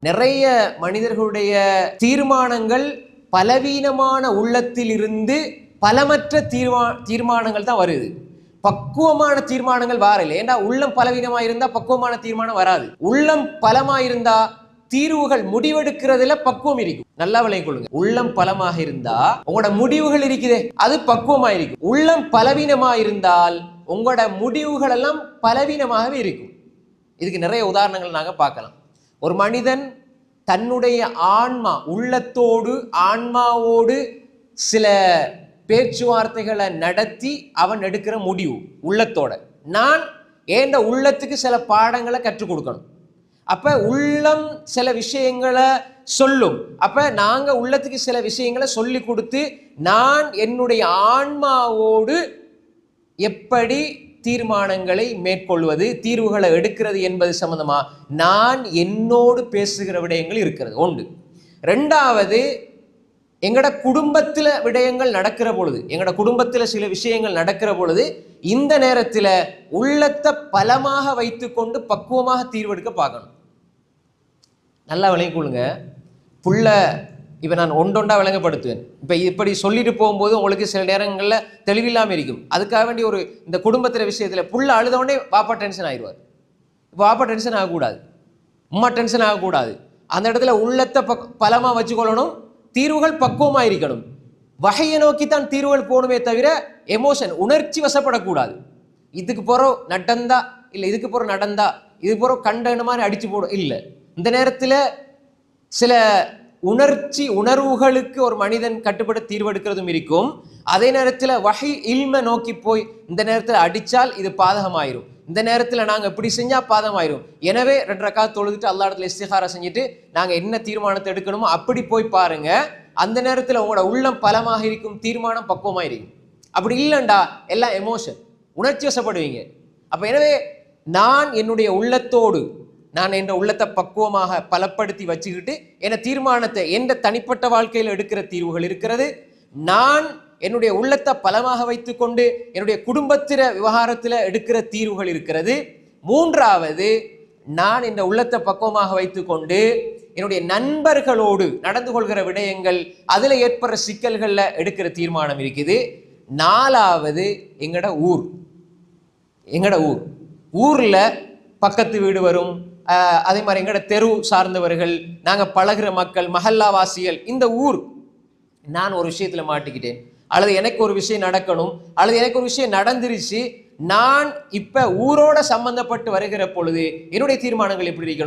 நிறைய மனிதர்களுடைய தீர்மானங்கள் பலவீனமான உள்ளத்தில் இருந்து பலமற்ற தீர்மானங்கள் தான் வருது. பக்குவமான தீர்மானங்கள் வாரல. ஏன்னா உள்ளம் பலவீனமா இருந்தா பக்குவமான தீர்மானம் வராது. உள்ளம் பலமா இருந்தா தீர்வுகள் முடிவெடுக்கிறதுல பக்குவம் இருக்கும். நல்லா விளங்கிக் கொள்ளுங்க. உள்ளம் பலமாக இருந்தா உங்களோட முடிவுகள் இருக்குதே அது பக்குவமா இருக்கும். உள்ளம் பலவீனமா இருந்தால் உங்களோட முடிவுகள் எல்லாம் பலவீனமாகவே இருக்கும். இதுக்கு நிறைய உதாரணங்கள் நாங்க பார்க்கலாம். ஒரு மனிதன் தன்னுடைய ஆன்மா உள்ளத்தோடு ஆன்மாவோடு சில பேச்சுவார்த்தைகளை நடத்தி அவன் எடுக்கிற முடிவு உள்ளத்தோட, நான் ஏண்ட உள்ளத்துக்கு சில பாடங்களை கற்றுக் கொடுக்கணும். அப்ப உள்ளம் சில விஷயங்களை சொல்லும். அப்ப நாங்க உள்ளத்துக்கு சில விஷயங்களை சொல்லி கொடுத்து நான் என்னுடைய ஆன்மாவோடு எப்படி தீர்மானங்களை மேற்கொள்வது, தீர்வுகளை எடுக்கிறது என்பது சம்பந்தமா நான் என்னோடு பேசுகிற விடயங்கள் இருக்கிறது ஒன்று. ரெண்டாவது, எங்கட குடும்பத்தில் விடயங்கள் நடக்கிற பொழுது, எங்கட குடும்பத்தில் சில விஷயங்கள் நடக்கிற பொழுது இந்த நேரத்தில் உள்ளத்தை பலமாக வைத்து கொண்டு பக்குவமாக தீர்வெடுக்க பார்க்கணும். நல்லா விளங்கிக் கொள்ளுங்க. புள்ள இப்போ நான் ஒன்றொண்டா விளங்கப்படுத்துவேன். இப்போ இப்படி சொல்லிட்டு போகும்போது உங்களுக்கு சில நேரங்களில் தெளிவில்லாமல் இருக்கும். அதுக்காக வேண்டி ஒரு இந்த குடும்பத்தில் விஷயத்தில் புள்ள அழுதவொடனே பாப்பா டென்ஷன் ஆயிடுவார். இப்போ பாப்பா டென்ஷன் ஆகக்கூடாது, அம்மா டென்ஷன் ஆகக்கூடாது. அந்த இடத்துல உள்ளத்தை பலமாக வச்சுக்கொள்ளணும், தீர்வுகள் பக்குவமாக இருக்கணும். வகையை நோக்கித்தான் தீர்வுகள் போகணுமே தவிர எமோஷன் உணர்ச்சி வசப்படக்கூடாது. இதுக்கு போகிறோம் நடந்தா இல்லை, இதுக்கு போகிற நடந்தா இது போகிற கண்ட மாதிரி அடித்து போடும் இல்லை. இந்த நேரத்தில் சில உணர்வுகளுக்கு ஒரு மனிதன் கட்டுப்பட தீர்வெடுக்கிறதும் இருக்கும். அதே நேரத்தில் வகை இல்ம நோக்கி போய் இந்த நேரத்தில் அடித்தால் இது பாதகமாயிரும், இந்த நேரத்தில் நாங்கள் இப்படி செஞ்சால் பாதகமாயிரும். எனவே 2 ரக்காத் தொழுதுட்டு அல்லா இடத்துல இஸ்திகாரா செஞ்சுட்டு நாங்கள் என்ன தீர்மானத்தை எடுக்கணுமோ அப்படி போய் பாருங்க. அந்த நேரத்தில் உங்களோட உள்ளம் பலமாக இருக்கும், தீர்மானம் பக்குவமாக இருக்கும். அப்படி இல்லைண்டா எல்லாம் எமோஷன், உணர்ச்சி வசப்படுவீங்க. அப்போ எனவே நான் என்னுடைய உள்ளத்தோடு நான் என்ற உள்ளத்தை பக்குவமாக பலப்படுத்தி வச்சுக்கிட்டு என் தீர்மானத்தை எந்த தனிப்பட்ட வாழ்க்கையில் எடுக்கிற தீர்வுகள் இருக்கிறது. நான் என்னுடைய உள்ளத்தை பலமாக வைத்துக்கொண்டு என்னுடைய குடும்பத்தில விவகாரத்தில் எடுக்கிற தீர்வுகள் இருக்கிறது. மூன்றாவது, நான் இந்த உள்ளத்தை பக்குவமாக வைத்துக்கொண்டு என்னுடைய நண்பர்களோடு நடந்து கொள்கிற விடயங்கள் அதில் ஏற்படுற சிக்கல்களில் எடுக்கிற தீர்மானம் இருக்குது. நாலாவது, எங்கட ஊரில் பக்கத்து வீடு வரும், அதே மாதிரி எங்கட தெரு சார்ந்தவர்கள், நாங்கள் பழகிற மக்கள், மஹல்லாவாசிகள், இந்த ஊர். நான் ஒரு விஷயத்தில் மாட்டிக்கிட்டேன், அல்லது எனக்கு ஒரு விஷயம் நடக்கணும், அல்லது எனக்கு ஒரு விஷயம் நடந்துருச்சு, நான் இப்போ ஊரோட சம்பந்தப்பட்டு வருகிற பொழுது என்னுடைய தீர்மானங்கள் எப்படி இருக்கணும்?